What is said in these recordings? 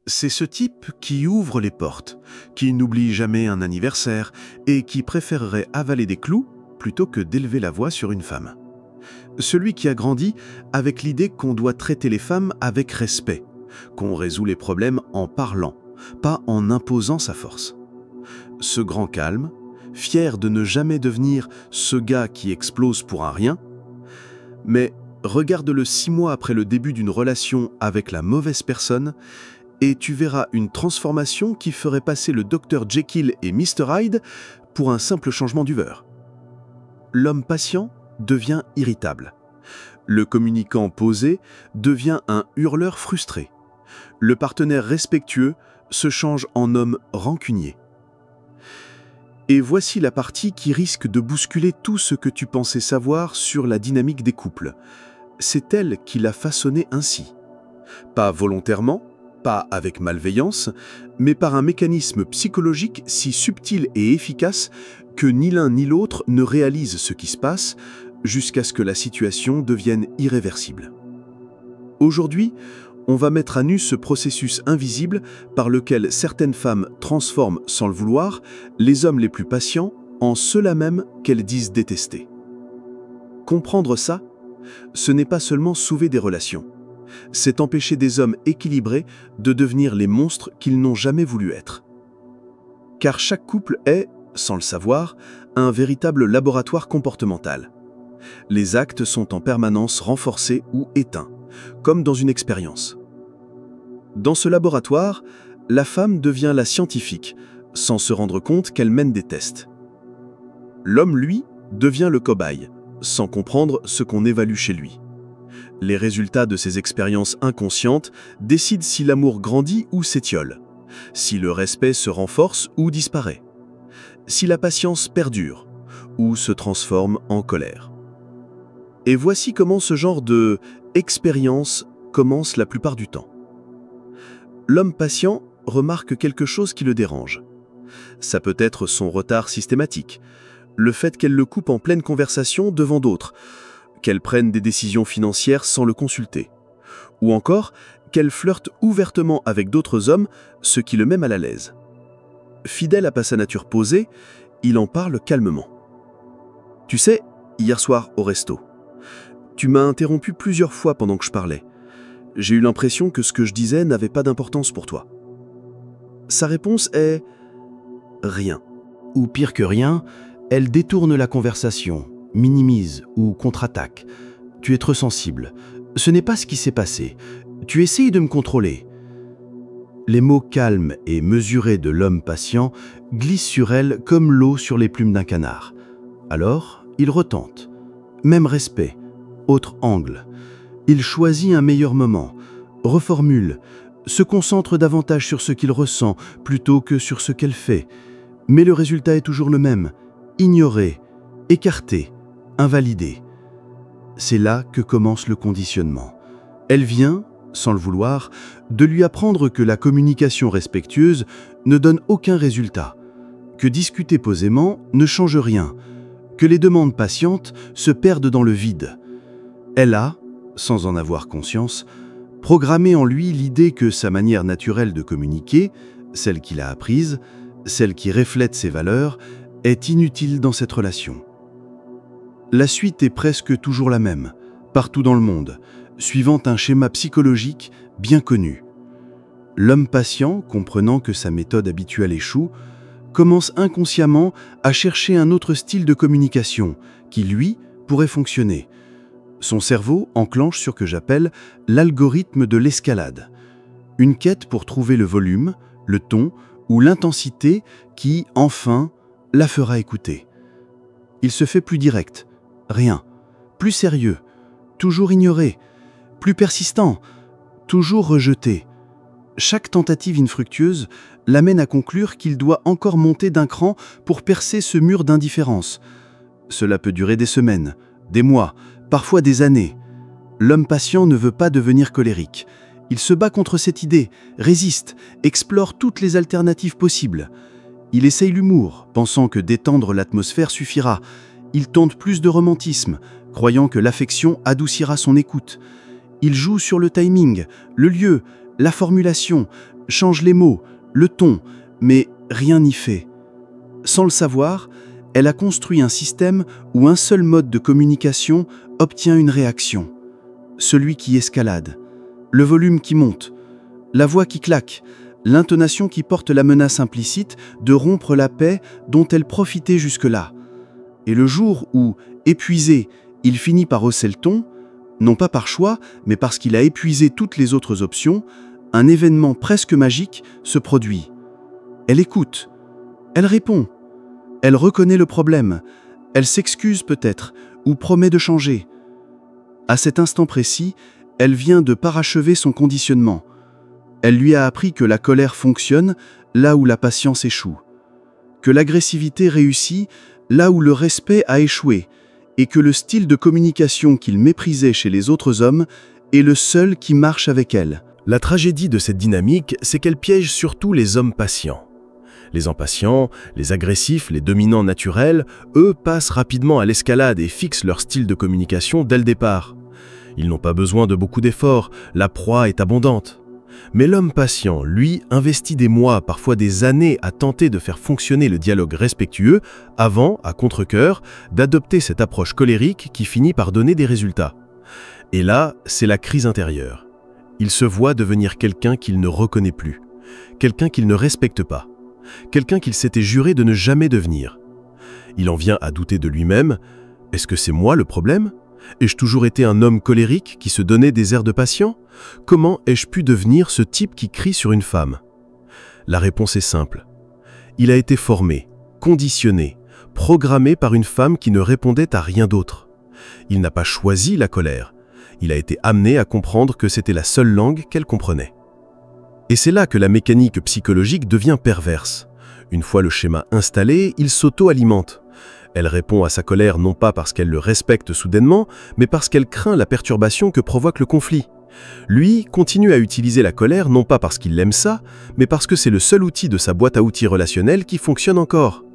C'est ce type qui ouvre les portes, qui n'oublie jamais un anniversaire et qui préférerait avaler des clous plutôt que d'élever la voix sur une femme. Celui qui a grandi avec l'idée qu'on doit traiter les femmes avec respect, qu'on résout les problèmes en parlant, pas en imposant sa force. Ce grand calme, fier de ne jamais devenir ce gars qui explose pour un rien, mais regarde-le 6 mois après le début d'une relation avec la mauvaise personne et tu verras une transformation qui ferait passer le Dr Jekyll et Mr Hyde pour un simple changement d'humeur. L'homme patient devient irritable. Le communicant posé devient un hurleur frustré. Le partenaire respectueux se change en homme rancunier. Et voici la partie qui risque de bousculer tout ce que tu pensais savoir sur la dynamique des couples. C'est elle qui l'a façonné ainsi. Pas volontairement, pas avec malveillance, mais par un mécanisme psychologique si subtil et efficace que ni l'un ni l'autre ne réalise ce qui se passe jusqu'à ce que la situation devienne irréversible. Aujourd'hui, on va mettre à nu ce processus invisible par lequel certaines femmes transforment sans le vouloir les hommes les plus patients en ceux-là même qu'elles disent détester. Comprendre ça, ce n'est pas seulement sauver des relations, c'est empêcher des hommes équilibrés de devenir les monstres qu'ils n'ont jamais voulu être. Car chaque couple est, sans le savoir, un véritable laboratoire comportemental. Les actes sont en permanence renforcés ou éteints, comme dans une expérience. Dans ce laboratoire, la femme devient la scientifique, sans se rendre compte qu'elle mène des tests. L'homme, lui, devient le cobaye, sans comprendre ce qu'on évalue chez lui. Les résultats de ces expériences inconscientes décident si l'amour grandit ou s'étiole, si le respect se renforce ou disparaît, si la patience perdure ou se transforme en colère. Et voici comment ce genre de expérience commence la plupart du temps. L'homme patient remarque quelque chose qui le dérange. Ça peut être son retard systématique, le fait qu'elle le coupe en pleine conversation devant d'autres, qu'elle prenne des décisions financières sans le consulter, ou encore qu'elle flirte ouvertement avec d'autres hommes, ce qui le met mal à l'aise. Fidèle à sa nature posée, il en parle calmement. « Tu sais, hier soir au resto, tu m'as interrompu plusieurs fois pendant que je parlais. J'ai eu l'impression que ce que je disais n'avait pas d'importance pour toi. » Sa réponse est « rien ». Ou pire que rien, elle détourne la conversation, minimise ou contre-attaque. Tu es trop sensible. Ce n'est pas ce qui s'est passé. Tu essayes de me contrôler. Les mots calmes et mesurés de l'homme patient glissent sur elle comme l'eau sur les plumes d'un canard. Alors, il retente. Même respect, autre angle. Il choisit un meilleur moment, reformule, se concentre davantage sur ce qu'il ressent plutôt que sur ce qu'elle fait. Mais le résultat est toujours le même. Ignoré, écarté, invalidé. C'est là que commence le conditionnement. Elle vient, sans le vouloir, de lui apprendre que la communication respectueuse ne donne aucun résultat, que discuter posément ne change rien, que les demandes patientes se perdent dans le vide. Elle a, sans en avoir conscience, programmé en lui l'idée que sa manière naturelle de communiquer, celle qu'il a apprise, celle qui reflète ses valeurs, est inutile dans cette relation. La suite est presque toujours la même, partout dans le monde, suivant un schéma psychologique bien connu. L'homme patient, comprenant que sa méthode habituelle échoue, commence inconsciemment à chercher un autre style de communication qui, lui, pourrait fonctionner. Son cerveau enclenche ce que j'appelle l'algorithme de l'escalade. Une quête pour trouver le volume, le ton ou l'intensité qui, enfin, la fera écouter. Il se fait plus direct, rien, plus sérieux, toujours ignoré, plus persistant, toujours rejeté. Chaque tentative infructueuse l'amène à conclure qu'il doit encore monter d'un cran pour percer ce mur d'indifférence. Cela peut durer des semaines, des mois, parfois des années. L'homme patient ne veut pas devenir colérique. Il se bat contre cette idée, résiste, explore toutes les alternatives possibles. Il essaye l'humour, pensant que détendre l'atmosphère suffira. Il tente plus de romantisme, croyant que l'affection adoucira son écoute. Il joue sur le timing, le lieu, la formulation, change les mots, le ton, mais rien n'y fait. Sans le savoir, elle a construit un système où un seul mode de communication obtient une réaction. Celui qui escalade, le volume qui monte, la voix qui claque, l'intonation qui porte la menace implicite de rompre la paix dont elle profitait jusque-là. Et le jour où, épuisé, il finit par hausser le ton, non pas par choix, mais parce qu'il a épuisé toutes les autres options, un événement presque magique se produit. Elle écoute, elle répond, elle reconnaît le problème, elle s'excuse peut-être, ou promet de changer. À cet instant précis, elle vient de parachever son conditionnement. Elle lui a appris que la colère fonctionne là où la patience échoue, que l'agressivité réussit là où le respect a échoué, et que le style de communication qu'il méprisait chez les autres hommes est le seul qui marche avec elle. La tragédie de cette dynamique, c'est qu'elle piège surtout les hommes patients. Les impatients, les agressifs, les dominants naturels, eux passent rapidement à l'escalade et fixent leur style de communication dès le départ. Ils n'ont pas besoin de beaucoup d'efforts, la proie est abondante. Mais l'homme patient, lui, investit des mois, parfois des années à tenter de faire fonctionner le dialogue respectueux avant, à contre-cœur, d'adopter cette approche colérique qui finit par donner des résultats. Et là, c'est la crise intérieure. Il se voit devenir quelqu'un qu'il ne reconnaît plus, quelqu'un qu'il ne respecte pas, quelqu'un qu'il s'était juré de ne jamais devenir. Il en vient à douter de lui-même. Est-ce que c'est moi le problème ? Ai-je toujours été un homme colérique qui se donnait des airs de patient ? Comment ai-je pu devenir ce type qui crie sur une femme ? La réponse est simple. Il a été formé, conditionné, programmé par une femme qui ne répondait à rien d'autre. Il n'a pas choisi la colère. Il a été amené à comprendre que c'était la seule langue qu'elle comprenait. Et c'est là que la mécanique psychologique devient perverse. Une fois le schéma installé, il s'auto-alimente. Elle répond à sa colère non pas parce qu'elle le respecte soudainement, mais parce qu'elle craint la perturbation que provoque le conflit. Lui continue à utiliser la colère non pas parce qu'il aime ça, mais parce que c'est le seul outil de sa boîte à outils relationnelle qui fonctionne encore.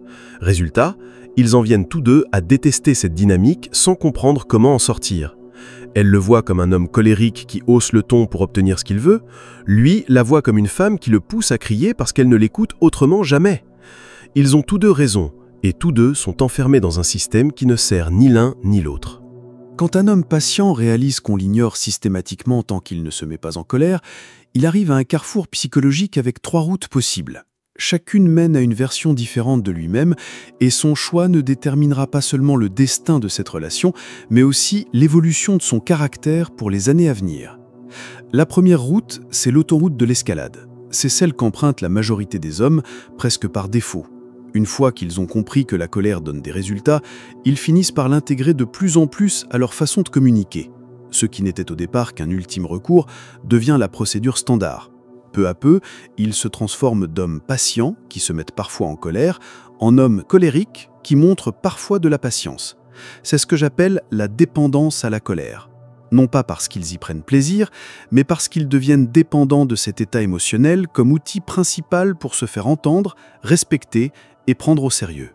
Résultat, ils en viennent tous deux à détester cette dynamique sans comprendre comment en sortir. Elle le voit comme un homme colérique qui hausse le ton pour obtenir ce qu'il veut. Lui la voit comme une femme qui le pousse à crier parce qu'elle ne l'écoute autrement jamais. Ils ont tous deux raison, et tous deux sont enfermés dans un système qui ne sert ni l'un ni l'autre. Quand un homme patient réalise qu'on l'ignore systématiquement tant qu'il ne se met pas en colère, il arrive à un carrefour psychologique avec 3 routes possibles. Chacune mène à une version différente de lui-même et son choix ne déterminera pas seulement le destin de cette relation, mais aussi l'évolution de son caractère pour les années à venir. La première route, c'est l'autoroute de l'escalade. C'est celle qu'emprunte la majorité des hommes, presque par défaut. Une fois qu'ils ont compris que la colère donne des résultats, ils finissent par l'intégrer de plus en plus à leur façon de communiquer. Ce qui n'était au départ qu'un ultime recours devient la procédure standard. Peu à peu, ils se transforment d'hommes patients, qui se mettent parfois en colère, en hommes colériques, qui montrent parfois de la patience. C'est ce que j'appelle la dépendance à la colère. Non pas parce qu'ils y prennent plaisir, mais parce qu'ils deviennent dépendants de cet état émotionnel comme outil principal pour se faire entendre, respecter et prendre au sérieux.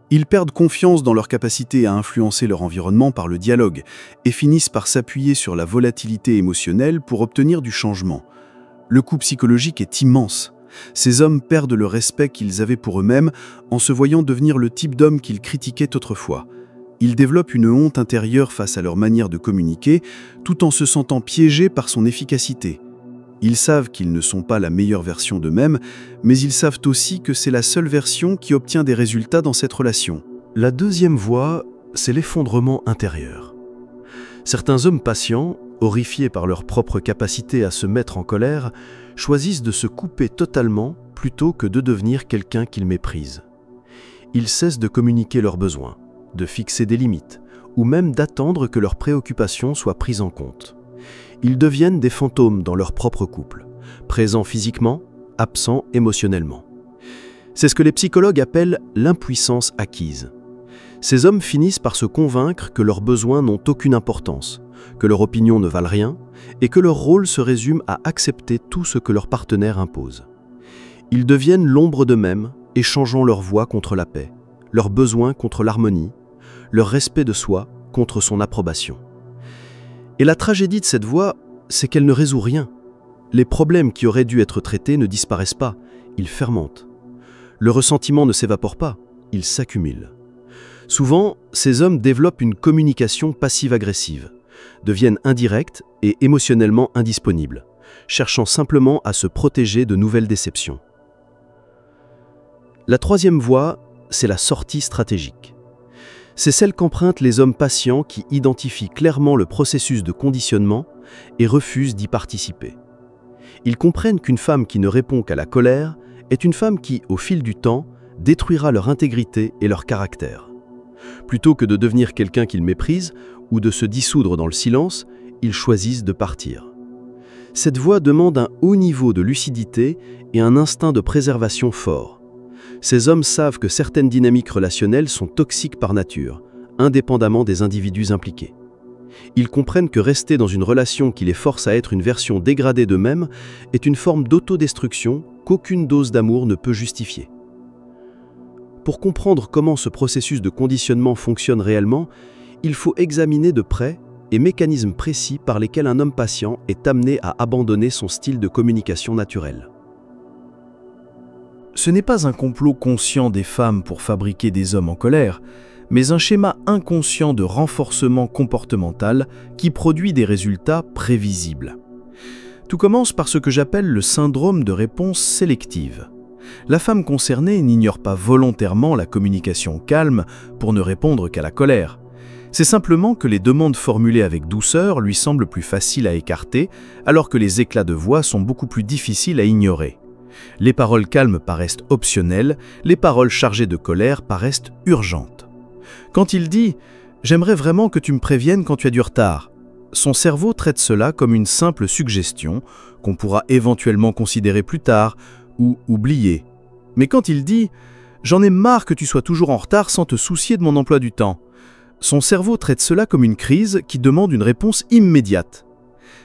Ils perdent confiance dans leur capacité à influencer leur environnement par le dialogue et finissent par s'appuyer sur la volatilité émotionnelle pour obtenir du changement. Le coût psychologique est immense. Ces hommes perdent le respect qu'ils avaient pour eux-mêmes en se voyant devenir le type d'homme qu'ils critiquaient autrefois. Ils développent une honte intérieure face à leur manière de communiquer, tout en se sentant piégés par son efficacité. Ils savent qu'ils ne sont pas la meilleure version d'eux-mêmes, mais ils savent aussi que c'est la seule version qui obtient des résultats dans cette relation. La deuxième voie, c'est l'effondrement intérieur. Certains hommes patients, horrifiés par leur propre capacité à se mettre en colère, choisissent de se couper totalement plutôt que de devenir quelqu'un qu'ils méprisent. Ils cessent de communiquer leurs besoins, de fixer des limites, ou même d'attendre que leurs préoccupations soient prises en compte. Ils deviennent des fantômes dans leur propre couple, présents physiquement, absents émotionnellement. C'est ce que les psychologues appellent l'impuissance acquise. Ces hommes finissent par se convaincre que leurs besoins n'ont aucune importance, que leurs opinions ne valent rien et que leur rôle se résume à accepter tout ce que leur partenaire impose. Ils deviennent l'ombre d'eux-mêmes, échangeant leur voix contre la paix, leurs besoins contre l'harmonie, leur respect de soi contre son approbation. Et la tragédie de cette voie, c'est qu'elle ne résout rien. Les problèmes qui auraient dû être traités ne disparaissent pas, ils fermentent. Le ressentiment ne s'évapore pas, il s'accumule. Souvent, ces hommes développent une communication passive-agressive, deviennent indirects et émotionnellement indisponibles, cherchant simplement à se protéger de nouvelles déceptions. La troisième voie, c'est la sortie stratégique. C'est celle qu'empruntent les hommes patients qui identifient clairement le processus de conditionnement et refusent d'y participer. Ils comprennent qu'une femme qui ne répond qu'à la colère est une femme qui, au fil du temps, détruira leur intégrité et leur caractère. Plutôt que de devenir quelqu'un qu'ils méprisent ou de se dissoudre dans le silence, ils choisissent de partir. Cette voie demande un haut niveau de lucidité et un instinct de préservation fort. Ces hommes savent que certaines dynamiques relationnelles sont toxiques par nature, indépendamment des individus impliqués. Ils comprennent que rester dans une relation qui les force à être une version dégradée d'eux-mêmes est une forme d'autodestruction qu'aucune dose d'amour ne peut justifier. Pour comprendre comment ce processus de conditionnement fonctionne réellement, il faut examiner de près les mécanismes précis par lesquels un homme patient est amené à abandonner son style de communication naturel. Ce n'est pas un complot conscient des femmes pour fabriquer des hommes en colère, mais un schéma inconscient de renforcement comportemental qui produit des résultats prévisibles. Tout commence par ce que j'appelle le syndrome de réponse sélective. La femme concernée n'ignore pas volontairement la communication calme pour ne répondre qu'à la colère. C'est simplement que les demandes formulées avec douceur lui semblent plus faciles à écarter, alors que les éclats de voix sont beaucoup plus difficiles à ignorer. Les paroles calmes paraissent optionnelles, les paroles chargées de colère paraissent urgentes. Quand il dit « J'aimerais vraiment que tu me préviennes quand tu as du retard », son cerveau traite cela comme une simple suggestion qu'on pourra éventuellement considérer plus tard ou oublier. Mais quand il dit « J'en ai marre que tu sois toujours en retard sans te soucier de mon emploi du temps », son cerveau traite cela comme une crise qui demande une réponse immédiate.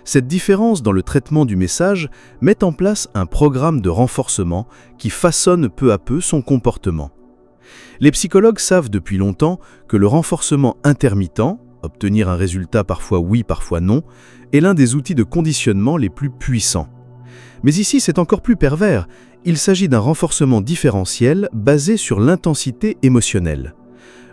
Cette différence dans le traitement du message met en place un programme de renforcement qui façonne peu à peu son comportement. Les psychologues savent depuis longtemps que le renforcement intermittent, obtenir un résultat parfois oui, parfois non, est l'un des outils de conditionnement les plus puissants. Mais ici, c'est encore plus pervers. Il s'agit d'un renforcement différentiel basé sur l'intensité émotionnelle.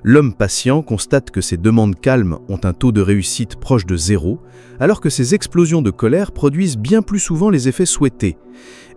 L'homme patient constate que ses demandes calmes ont un taux de réussite proche de 0, alors que ses explosions de colère produisent bien plus souvent les effets souhaités.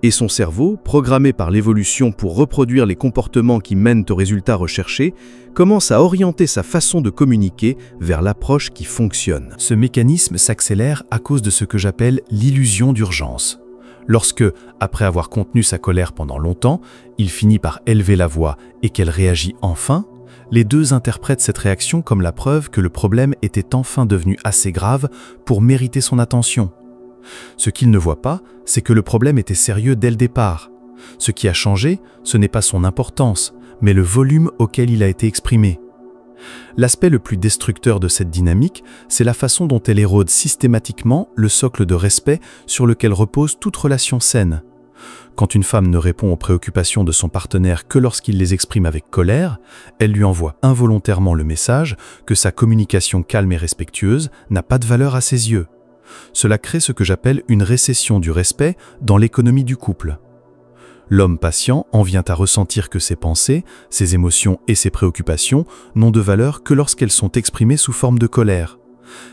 Et son cerveau, programmé par l'évolution pour reproduire les comportements qui mènent aux résultats recherchés, commence à orienter sa façon de communiquer vers l'approche qui fonctionne. Ce mécanisme s'accélère à cause de ce que j'appelle l'illusion d'urgence. Lorsque, après avoir contenu sa colère pendant longtemps, il finit par élever la voix et qu'elle réagit enfin, les deux interprètent cette réaction comme la preuve que le problème était enfin devenu assez grave pour mériter son attention. Ce qu'ils ne voient pas, c'est que le problème était sérieux dès le départ. Ce qui a changé, ce n'est pas son importance, mais le volume auquel il a été exprimé. L'aspect le plus destructeur de cette dynamique, c'est la façon dont elle érode systématiquement le socle de respect sur lequel repose toute relation saine. Quand une femme ne répond aux préoccupations de son partenaire que lorsqu'il les exprime avec colère, elle lui envoie involontairement le message que sa communication calme et respectueuse n'a pas de valeur à ses yeux. Cela crée ce que j'appelle une récession du respect dans l'économie du couple. L'homme patient en vient à ressentir que ses pensées, ses émotions et ses préoccupations n'ont de valeur que lorsqu'elles sont exprimées sous forme de colère.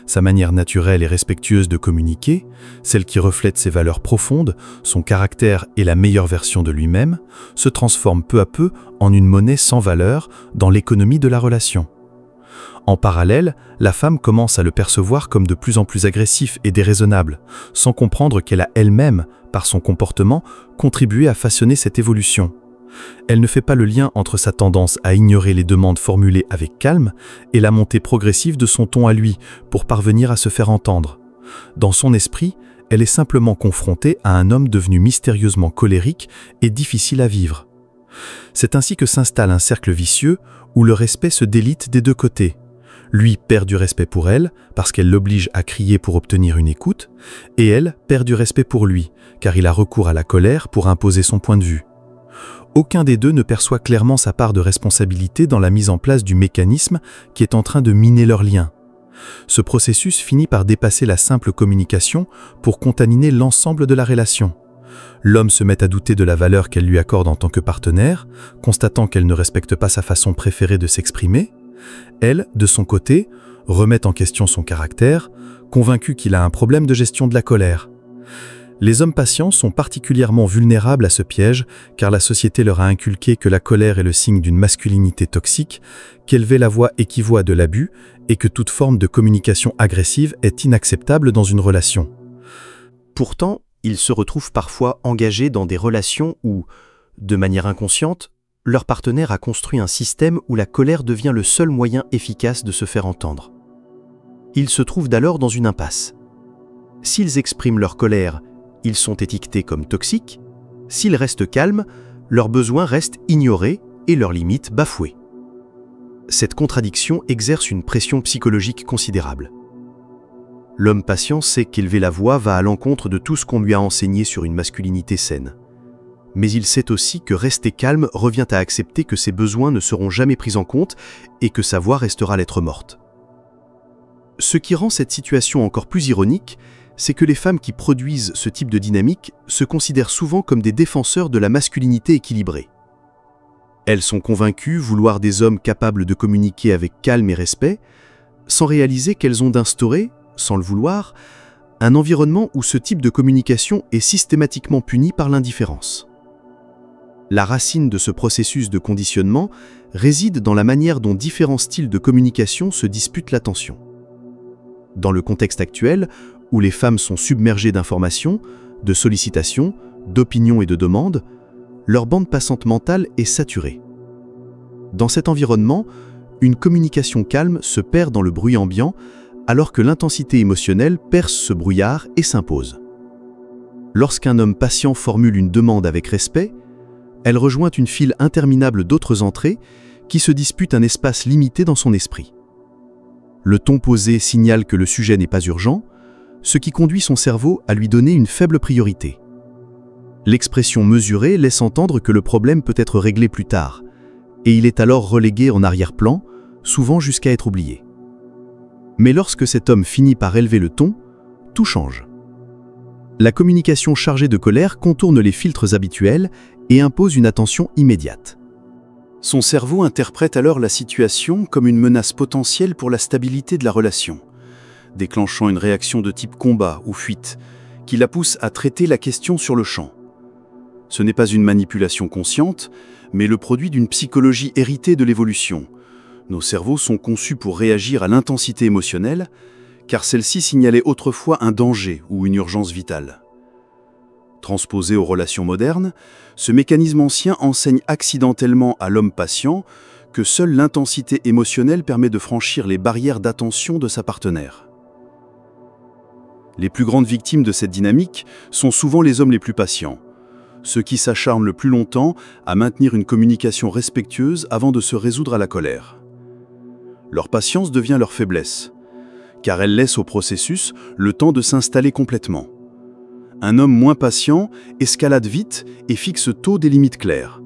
Sa manière naturelle et respectueuse de communiquer, celle qui reflète ses valeurs profondes, son caractère et la meilleure version de lui-même, se transforme peu à peu en une monnaie sans valeur dans l'économie de la relation. En parallèle, la femme commence à le percevoir comme de plus en plus agressif et déraisonnable, sans comprendre qu'elle a elle-même, par son comportement, contribué à façonner cette évolution. Elle ne fait pas le lien entre sa tendance à ignorer les demandes formulées avec calme et la montée progressive de son ton à lui pour parvenir à se faire entendre. Dans son esprit, elle est simplement confrontée à un homme devenu mystérieusement colérique et difficile à vivre. C'est ainsi que s'installe un cercle vicieux où le respect se délite des deux côtés. Lui perd du respect pour elle parce qu'elle l'oblige à crier pour obtenir une écoute, et elle perd du respect pour lui car il a recours à la colère pour imposer son point de vue. Aucun des deux ne perçoit clairement sa part de responsabilité dans la mise en place du mécanisme qui est en train de miner leur lien. Ce processus finit par dépasser la simple communication pour contaminer l'ensemble de la relation. L'homme se met à douter de la valeur qu'elle lui accorde en tant que partenaire, constatant qu'elle ne respecte pas sa façon préférée de s'exprimer. Elle, de son côté, remet en question son caractère, convaincue qu'il a un problème de gestion de la colère. Les hommes patients sont particulièrement vulnérables à ce piège car la société leur a inculqué que la colère est le signe d'une masculinité toxique, qu'élever la voix équivaut à de l'abus et que toute forme de communication agressive est inacceptable dans une relation. Pourtant, ils se retrouvent parfois engagés dans des relations où, de manière inconsciente, leur partenaire a construit un système où la colère devient le seul moyen efficace de se faire entendre. Ils se trouvent alors dans une impasse. S'ils expriment leur colère, ils sont étiquetés comme toxiques. S'ils restent calmes, leurs besoins restent ignorés et leurs limites bafouées. Cette contradiction exerce une pression psychologique considérable. L'homme patient sait qu'élever la voix va à l'encontre de tout ce qu'on lui a enseigné sur une masculinité saine. Mais il sait aussi que rester calme revient à accepter que ses besoins ne seront jamais pris en compte et que sa voix restera lettre morte. Ce qui rend cette situation encore plus ironique, c'est que les femmes qui produisent ce type de dynamique se considèrent souvent comme des défenseurs de la masculinité équilibrée. Elles sont convaincues vouloir des hommes capables de communiquer avec calme et respect, sans réaliser qu'elles ont d'instaurer, sans le vouloir, un environnement où ce type de communication est systématiquement puni par l'indifférence. La racine de ce processus de conditionnement réside dans la manière dont différents styles de communication se disputent l'attention. Dans le contexte actuel, où les femmes sont submergées d'informations, de sollicitations, d'opinions et de demandes, leur bande passante mentale est saturée. Dans cet environnement, une communication calme se perd dans le bruit ambiant, alors que l'intensité émotionnelle perce ce brouillard et s'impose. Lorsqu'un homme patient formule une demande avec respect, elle rejoint une file interminable d'autres entrées qui se disputent un espace limité dans son esprit. Le ton posé signale que le sujet n'est pas urgent, ce qui conduit son cerveau à lui donner une faible priorité. L'expression mesurée laisse entendre que le problème peut être réglé plus tard, et il est alors relégué en arrière-plan, souvent jusqu'à être oublié. Mais lorsque cet homme finit par élever le ton, tout change. La communication chargée de colère contourne les filtres habituels et impose une attention immédiate. Son cerveau interprète alors la situation comme une menace potentielle pour la stabilité de la relation, déclenchant une réaction de type combat ou fuite, qui la pousse à traiter la question sur le champ. Ce n'est pas une manipulation consciente, mais le produit d'une psychologie héritée de l'évolution. Nos cerveaux sont conçus pour réagir à l'intensité émotionnelle, car celle-ci signalait autrefois un danger ou une urgence vitale. Transposé aux relations modernes, ce mécanisme ancien enseigne accidentellement à l'homme patient que seule l'intensité émotionnelle permet de franchir les barrières d'attention de sa partenaire. Les plus grandes victimes de cette dynamique sont souvent les hommes les plus patients, ceux qui s'acharnent le plus longtemps à maintenir une communication respectueuse avant de se résoudre à la colère. Leur patience devient leur faiblesse, car elle laisse au processus le temps de s'installer complètement. Un homme moins patient escalade vite et fixe tôt des limites claires,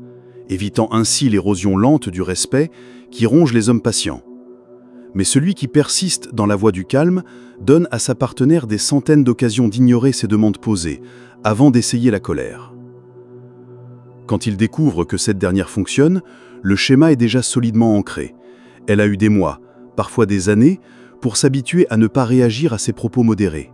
évitant ainsi l'érosion lente du respect qui ronge les hommes patients. Mais celui qui persiste dans la voie du calme donne à sa partenaire des centaines d'occasions d'ignorer ses demandes posées, avant d'essayer la colère. Quand il découvre que cette dernière fonctionne, le schéma est déjà solidement ancré. Elle a eu des mois, parfois des années, pour s'habituer à ne pas réagir à ses propos modérés.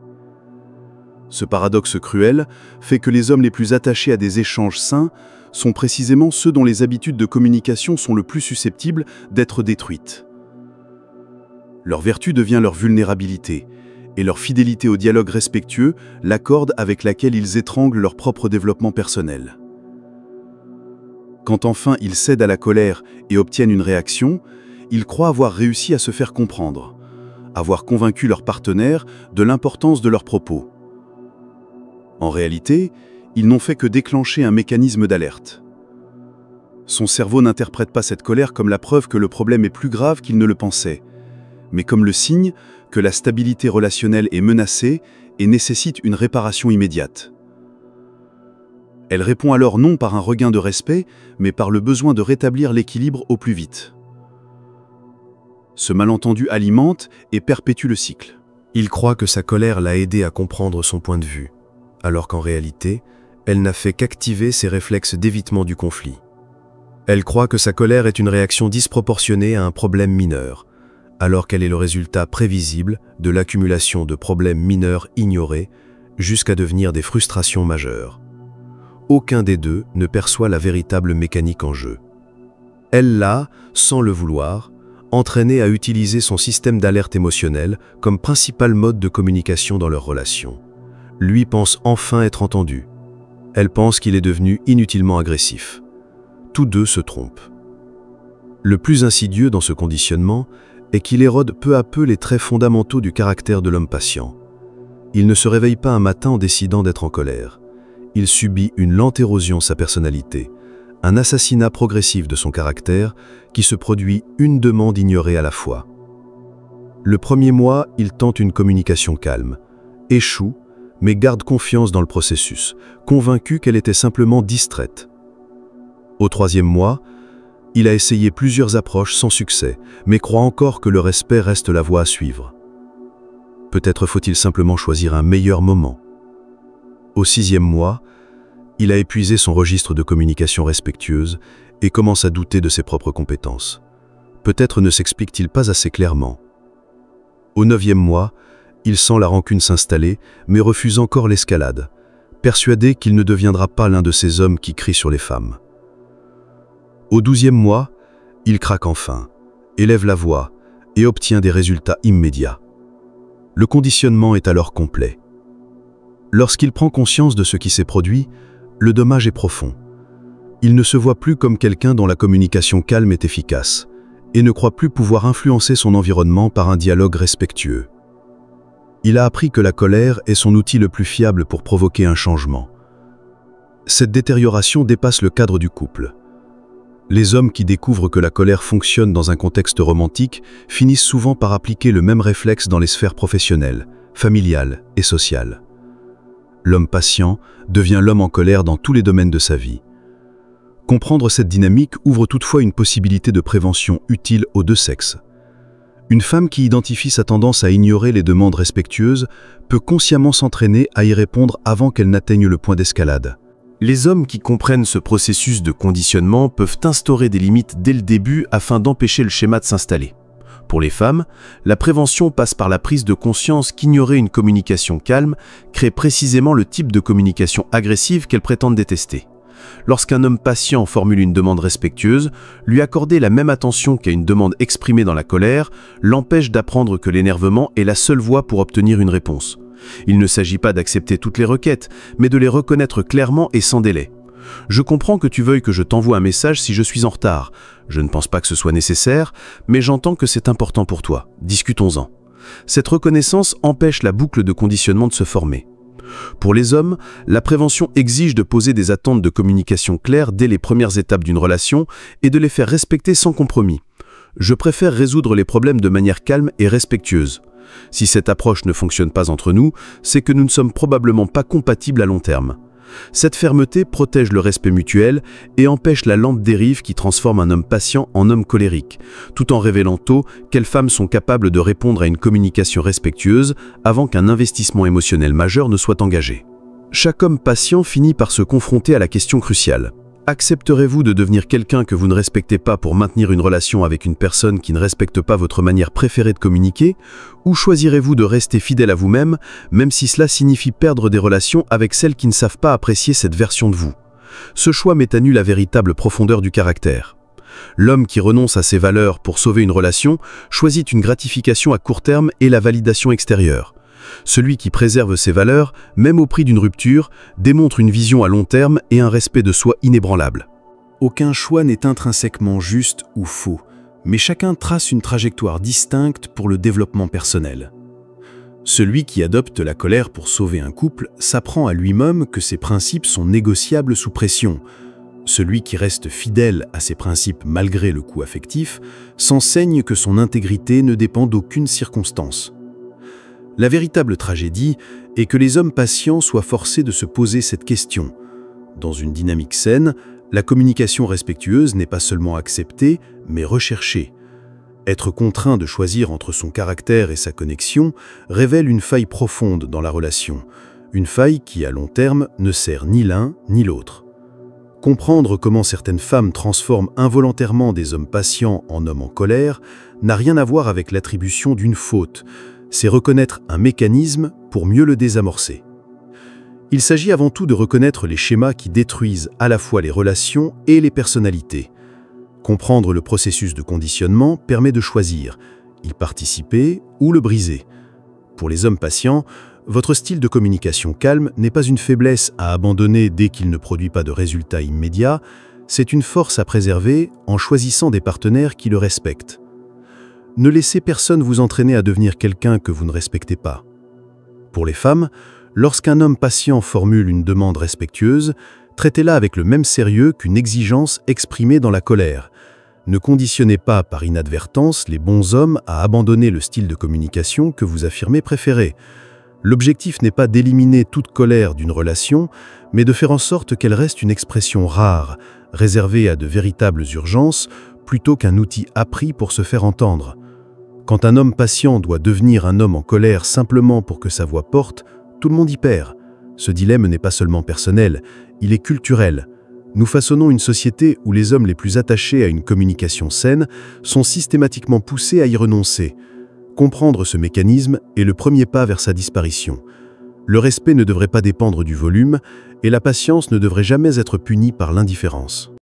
Ce paradoxe cruel fait que les hommes les plus attachés à des échanges sains sont précisément ceux dont les habitudes de communication sont le plus susceptibles d'être détruites. Leur vertu devient leur vulnérabilité, et leur fidélité au dialogue respectueux la corde avec laquelle ils étranglent leur propre développement personnel. Quand enfin ils cèdent à la colère et obtiennent une réaction, ils croient avoir réussi à se faire comprendre, avoir convaincu leur partenaire de l'importance de leurs propos. En réalité, ils n'ont fait que déclencher un mécanisme d'alerte. Son cerveau n'interprète pas cette colère comme la preuve que le problème est plus grave qu'il ne le pensait, mais comme le signe que la stabilité relationnelle est menacée et nécessite une réparation immédiate. Elle répond alors non par un regain de respect, mais par le besoin de rétablir l'équilibre au plus vite. Ce malentendu alimente et perpétue le cycle. Il croit que sa colère l'a aidé à comprendre son point de vue, alors qu'en réalité, elle n'a fait qu'activer ses réflexes d'évitement du conflit. Elle croit que sa colère est une réaction disproportionnée à un problème mineur, alors qu'elle est le résultat prévisible de l'accumulation de problèmes mineurs ignorés jusqu'à devenir des frustrations majeures. Aucun des deux ne perçoit la véritable mécanique en jeu. Elle l'a, sans le vouloir, entraîné à utiliser son système d'alerte émotionnelle comme principal mode de communication dans leur relation. Lui pense enfin être entendu. Elle pense qu'il est devenu inutilement agressif. Tous deux se trompent. Le plus insidieux dans ce conditionnement est qu'il érode peu à peu les traits fondamentaux du caractère de l'homme patient. Il ne se réveille pas un matin en décidant d'être en colère. Il subit une lente érosion de sa personnalité, un assassinat progressif de son caractère qui se produit une demande ignorée à la fois. Le premier mois, il tente une communication calme, échoue, mais garde confiance dans le processus, convaincu qu'elle était simplement distraite. Au troisième mois, il a essayé plusieurs approches sans succès, mais croit encore que le respect reste la voie à suivre. Peut-être faut-il simplement choisir un meilleur moment. Au sixième mois, il a épuisé son registre de communication respectueuse et commence à douter de ses propres compétences. Peut-être ne s'explique-t-il pas assez clairement. Au neuvième mois, il sent la rancune s'installer, mais refuse encore l'escalade, persuadé qu'il ne deviendra pas l'un de ces hommes qui crient sur les femmes. Au 12e mois, il craque enfin, élève la voix et obtient des résultats immédiats. Le conditionnement est alors complet. Lorsqu'il prend conscience de ce qui s'est produit, le dommage est profond. Il ne se voit plus comme quelqu'un dont la communication calme est efficace et ne croit plus pouvoir influencer son environnement par un dialogue respectueux. Il a appris que la colère est son outil le plus fiable pour provoquer un changement. Cette détérioration dépasse le cadre du couple. Les hommes qui découvrent que la colère fonctionne dans un contexte romantique finissent souvent par appliquer le même réflexe dans les sphères professionnelles, familiales et sociales. L'homme patient devient l'homme en colère dans tous les domaines de sa vie. Comprendre cette dynamique ouvre toutefois une possibilité de prévention utile aux deux sexes. Une femme qui identifie sa tendance à ignorer les demandes respectueuses peut consciemment s'entraîner à y répondre avant qu'elle n'atteigne le point d'escalade. Les hommes qui comprennent ce processus de conditionnement peuvent instaurer des limites dès le début afin d'empêcher le schéma de s'installer. Pour les femmes, la prévention passe par la prise de conscience qu'ignorer une communication calme crée précisément le type de communication agressive qu'elles prétendent détester. Lorsqu'un homme patient formule une demande respectueuse, lui accorder la même attention qu'à une demande exprimée dans la colère l'empêche d'apprendre que l'énervement est la seule voie pour obtenir une réponse. Il ne s'agit pas d'accepter toutes les requêtes, mais de les reconnaître clairement et sans délai. Je comprends que tu veuilles que je t'envoie un message si je suis en retard. Je ne pense pas que ce soit nécessaire, mais j'entends que c'est important pour toi. Discutons-en. Cette reconnaissance empêche la boucle de conditionnement de se former. Pour les hommes, la prévention exige de poser des attentes de communication claires dès les premières étapes d'une relation et de les faire respecter sans compromis. Je préfère résoudre les problèmes de manière calme et respectueuse. Si cette approche ne fonctionne pas entre nous, c'est que nous ne sommes probablement pas compatibles à long terme. Cette fermeté protège le respect mutuel et empêche la lente dérive qui transforme un homme patient en homme colérique, tout en révélant tôt quelles femmes sont capables de répondre à une communication respectueuse avant qu'un investissement émotionnel majeur ne soit engagé. Chaque homme patient finit par se confronter à la question cruciale. Accepterez-vous de devenir quelqu'un que vous ne respectez pas pour maintenir une relation avec une personne qui ne respecte pas votre manière préférée de communiquer, ou choisirez-vous de rester fidèle à vous-même, même si cela signifie perdre des relations avec celles qui ne savent pas apprécier cette version de vous? Ce choix met à nu la véritable profondeur du caractère. L'homme qui renonce à ses valeurs pour sauver une relation choisit une gratification à court terme et la validation extérieure. Celui qui préserve ses valeurs, même au prix d'une rupture, démontre une vision à long terme et un respect de soi inébranlable. Aucun choix n'est intrinsèquement juste ou faux, mais chacun trace une trajectoire distincte pour le développement personnel. Celui qui adopte la colère pour sauver un couple s'apprend à lui-même que ses principes sont négociables sous pression. Celui qui reste fidèle à ses principes malgré le coût affectif s'enseigne que son intégrité ne dépend d'aucune circonstance. La véritable tragédie est que les hommes patients soient forcés de se poser cette question. Dans une dynamique saine, la communication respectueuse n'est pas seulement acceptée, mais recherchée. Être contraint de choisir entre son caractère et sa connexion révèle une faille profonde dans la relation, une faille qui, à long terme, ne sert ni l'un ni l'autre. Comprendre comment certaines femmes transforment involontairement des hommes patients en hommes en colère n'a rien à voir avec l'attribution d'une faute, c'est reconnaître un mécanisme pour mieux le désamorcer. Il s'agit avant tout de reconnaître les schémas qui détruisent à la fois les relations et les personnalités. Comprendre le processus de conditionnement permet de choisir, y participer ou le briser. Pour les hommes patients, votre style de communication calme n'est pas une faiblesse à abandonner dès qu'il ne produit pas de résultats immédiats, c'est une force à préserver en choisissant des partenaires qui le respectent. Ne laissez personne vous entraîner à devenir quelqu'un que vous ne respectez pas. Pour les femmes, lorsqu'un homme patient formule une demande respectueuse, traitez-la avec le même sérieux qu'une exigence exprimée dans la colère. Ne conditionnez pas par inadvertance les bons hommes à abandonner le style de communication que vous affirmez préférer. L'objectif n'est pas d'éliminer toute colère d'une relation, mais de faire en sorte qu'elle reste une expression rare, réservée à de véritables urgences, plutôt qu'un outil appris pour se faire entendre. Quand un homme patient doit devenir un homme en colère simplement pour que sa voix porte, tout le monde y perd. Ce dilemme n'est pas seulement personnel, il est culturel. Nous façonnons une société où les hommes les plus attachés à une communication saine sont systématiquement poussés à y renoncer. Comprendre ce mécanisme est le premier pas vers sa disparition. Le respect ne devrait pas dépendre du volume et la patience ne devrait jamais être punie par l'indifférence.